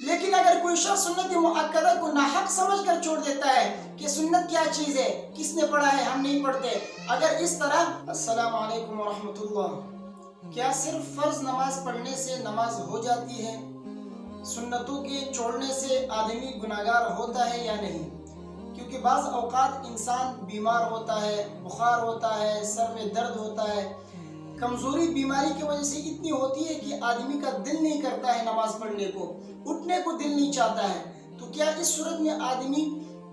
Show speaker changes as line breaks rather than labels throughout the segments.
لیکن اگر کوئی شخص سنت مؤکدہ کو ناحق سمجھ کر چھوڑ دیتا ہے کہ سنت کیا چیز ہے، کس نے پڑھا ہے، ہم نہیں پڑھتے، اگر اس طرح السلام علیکم ورحمۃ اللہ، کیا صرف فرض نماز پڑھنے سے نماز ہو جاتی ہے؟ سنتوں کے چھوڑنے سے آدمی گناہگار ہوتا ہے یا نہیں؟ کیونکہ بعض اوقات انسان بیمار ہوتا ہے، بخار ہوتا ہے، سر میں درد ہوتا ہے، کمزوری بیماری کی وجہ سے اتنی ہوتی ہے کہ آدمی کا دل نہیں کرتا ہے نماز پڑھنے کو، اٹھنے کو دل نہیں چاہتا ہے، تو کیا اس صورت میں آدمی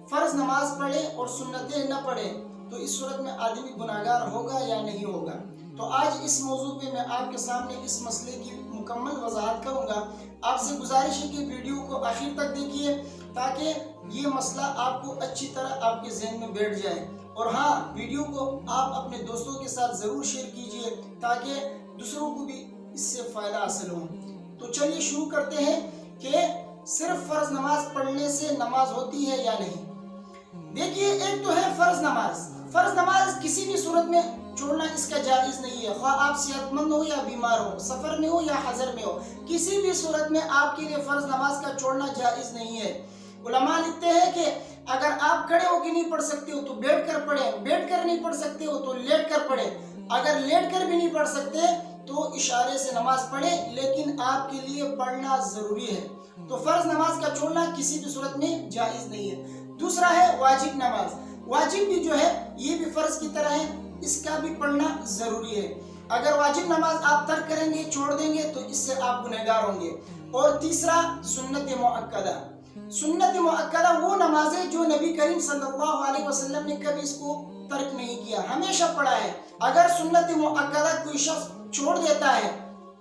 فرض نماز پڑھے اور سنتیں نہ پڑھے تو اس صورت میں آدمی گناہگار ہوگا یا نہیں ہوگا؟ تو آج اس موضوع پہ میں آپ کے سامنے اس مسئلے کی مکمل وضاحت کروں گا۔ آپ سے گزارش ہے کہ ویڈیو کو آخر تک دیکھیے تاکہ یہ مسئلہ آپ کو اچھی طرح آپ کے ذہن میں بیٹھ جائے، اور ہاں، ویڈیو کو آپ اپنے دوستوں کے ساتھ ضرور شیئر کیجئے تاکہ دوسروں کو بھی اس سے فائدہ حاصل ہو۔ تو چلیے شروع کرتے ہیں کہ صرف فرض نماز پڑھنے سے نماز ہوتی ہے یا نہیں۔ دیکھیے، ایک تو ہے فرض نماز۔ فرض نماز کسی بھی صورت میں چھوڑنا اس کا جائز نہیں ہے، خواہ آپ صحت مند ہو یا بیمار ہو، سفر میں ہو یا حضر میں ہو، کسی بھی صورت میں آپ کے لیے فرض نماز کا چھوڑنا جائز نہیں ہے۔ علماء لکھتے ہیں کہ اگر آپ کھڑے ہو کے نہیں پڑھ سکتے ہو تو بیٹھ کر پڑھیں، بیٹھ کر نہیں پڑھ سکتے ہو تو لیٹ کر پڑھیں، اگر لیٹ کر بھی نہیں پڑھ سکتے تو اشارے سے نماز پڑھیں، لیکن آپ کے لیے پڑھنا ضروری ہے۔ تو فرض نماز کا چھوڑنا کسی بھی صورت میں جائز نہیں ہے۔ دوسرا ہے واجب نماز۔ واجب بھی جو ہے یہ بھی فرض کی طرح ہے، اس کا بھی پڑھنا ضروری ہے۔ اگر واجب نماز آپ ترک کریں گے، چھوڑ دیں گے تو اس سے آپ گنہگار ہوں گے۔ اور تیسرا سنت مؤکدہ۔ سنت مؤکدہ وہ نماز ہے جو نبی کریم صلی اللہ علیہ وسلم نے کبھی اس کو ترک نہیں کیا، ہمیشہ پڑھا ہے۔ اگر سنت مؤکدہ کوئی شخص چھوڑ دیتا ہے،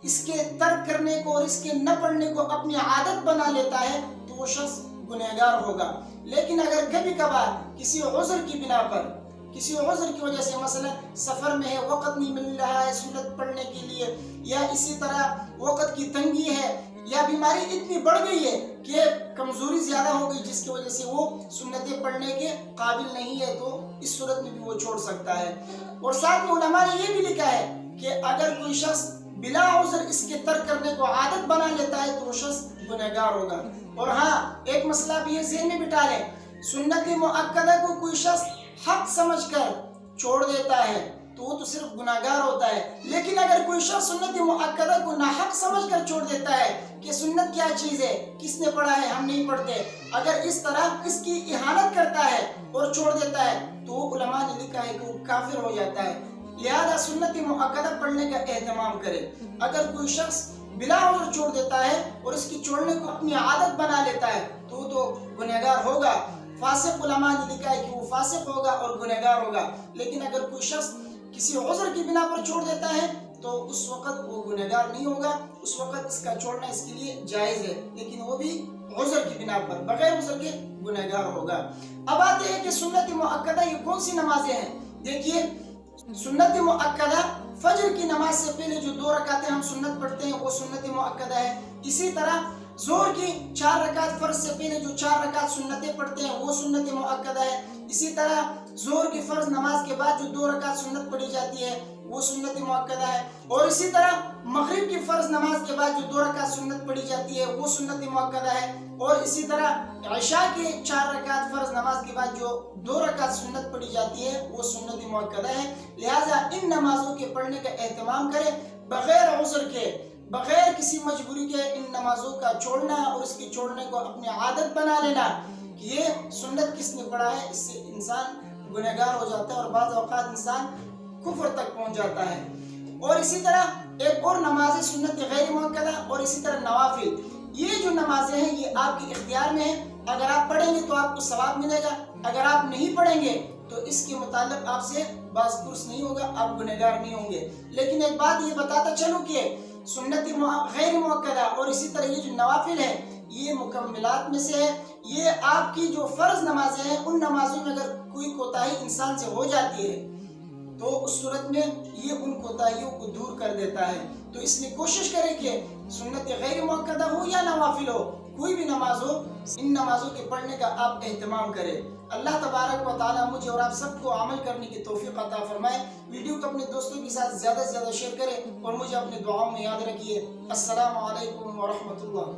اس کے ترک کرنے کو اور اس کے نہ پڑھنے کو اپنی عادت بنا لیتا ہے تو وہ شخص گنہگار ہوگا۔ لیکن اگر کبھی کبھار کسی عذر کی بنا پر، کسی عذر کی وجہ سے، مثلا سفر میں ہے، وقت نہیں مل رہا ہے سنت پڑھنے کے لیے، یا اسی طرح وقت کی تنگی ہے، یا بیماری اتنی بڑھ گئی ہے کہ کمزوری زیادہ ہو گئی جس کی وجہ سے وہ سنتیں پڑھنے کے قابل نہیں ہے، تو اس صورت میں بھی وہ چھوڑ سکتا ہے۔ اور ساتھ میں علماء نے یہ بھی لکھا ہے کہ اگر کوئی شخص بلا عذر اس کے ترک کرنے کو عادت بنا لیتا ہے تو وہ شخص گنہگار ہوگا۔ اور ہاں، ایک مسئلہ بھی یہ ذہن میں بٹھا لیں، سنت مؤکدہ کو کوئی شخص حق سمجھ کر چھوڑ دیتا ہے تو وہ تو صرف گناہگار ہوتا ہے، لیکن اگر کوئی شخص سنت مؤکدہ کو ناحق سمجھ کر چھوڑ دیتا ہے کہ سنت کیا چیز ہے، کس نے پڑھا ہے، ہم نہیں پڑھتے، اگر اس طرح اس کی اہانت کرتا ہے اور چھوڑ دیتا ہے تو علماء نے لکھا ہے کہ وہ کافر ہو جاتا ہے۔ لہذا سنت مؤکدہ پڑھنے کا اہتمام کرے۔ اگر کوئی شخص بلا عذر چھوڑ دیتا ہے اور اس کی چھوڑنے کو اپنی عادت بنا لیتا ہے تو وہ تو گنہگار ہوگا۔ فاسق علماء نے لکھا ہے کہ وہ فاسق ہوگا اور گنہگار ہوگا، لیکن اگر کوئی شخص کسی عذر کی بنا پر چھوڑ دیتا ہے تو اس وقت وہ گنہگار نہیں ہوگا، اس وقت اس کا چھوڑنا اس کے لیے جائز ہے، لیکن وہ بھی عذر کی بنا پر، بغیر عذر کے گنہگار ہوگا۔ اب آتے ہیں کہ سنت مؤکدہ یہ کون سی نمازیں ہیں۔ دیکھیے، سنت مؤکدہ فجر کی نماز سے پہلے جو 2 رکعتیں ہم سنت پڑھتے ہیں وہ سنت مؤکدہ ہے۔ اسی طرح ظہر کی 4 رکعت فرض سے پہلے جو 4 رکعت سنتیں پڑھتے ہیں وہ سنت مؤکدہ ہے۔ اسی طرح ظہر کی فرض نماز کے بعد جو 2 رکعت سنت پڑھی جاتی ہے وہ سنت مؤکدہ ہے۔ اور اسی طرح مغرب کی فرض نماز کے بعد جو 2 رکعت سنت پڑھی جاتی ہے وہ سنت مؤکدہ ہے۔ اور اسی طرح عشاء کے 4 رکعت فرض نماز کے بعد جو 2 رکعت سنت پڑھی جاتی ہے وہ سنت مؤکدہ ہے۔ لہٰذا ان نمازوں کے پڑھنے کا اہتمام کریں، بغیر عذر کے، بغیر کسی مجبوری کے ان نمازوں کا چھوڑنا اور اس کے چھوڑنے کو اپنی عادت بنا لینا کہ یہ سنت کس نے پڑھا ہے، اس سے انسان گنہگار ہو جاتا ہے اور بعض اوقات انسان کفر تک پہنچ جاتا ہے۔ اور اسی طرح ایک اور نماز سنت غیر مؤکدہ اور اسی طرح نوافل، یہ جو نمازیں ہیں یہ آپ کے اختیار میں ہیں، اگر آپ پڑھیں گے تو آپ کو ثواب ملے گا، اگر آپ نہیں پڑھیں گے تو اس کے متعلق آپ سے باز پرس نہیں ہوگا، آپ گنہگار نہیں ہوں گے۔ لیکن ایک بات یہ بتاتا چلوں کہ سنت غیر مؤکدہ اور اسی طرح یہ جو نوافل ہے یہ مکملات میں سے ہے۔ یہ آپ کی جو فرض نمازیں ہیں ان نمازوں میں اگر کوئی کوتاہی انسان سے ہو جاتی ہے تو اس صورت میں یہ ان کوتاہیوں کو دور کر دیتا ہے۔ تو اس لیے کوشش کریں کہ سنت غیر مؤکدہ ہو یا نوافل ہو، کوئی بھی نماز ہو، ان نمازوں کے پڑھنے کا آپ اہتمام کریں۔ اللہ تبارک و تعالیٰ مجھے اور آپ سب کو عمل کرنے کی توفیق عطا فرمائے۔ ویڈیو کو اپنے دوستوں کے ساتھ زیادہ سے زیادہ شیئر کریں اور مجھے اپنے دعاؤں میں یاد رکھیے۔ السلام علیکم ورحمۃ اللہ۔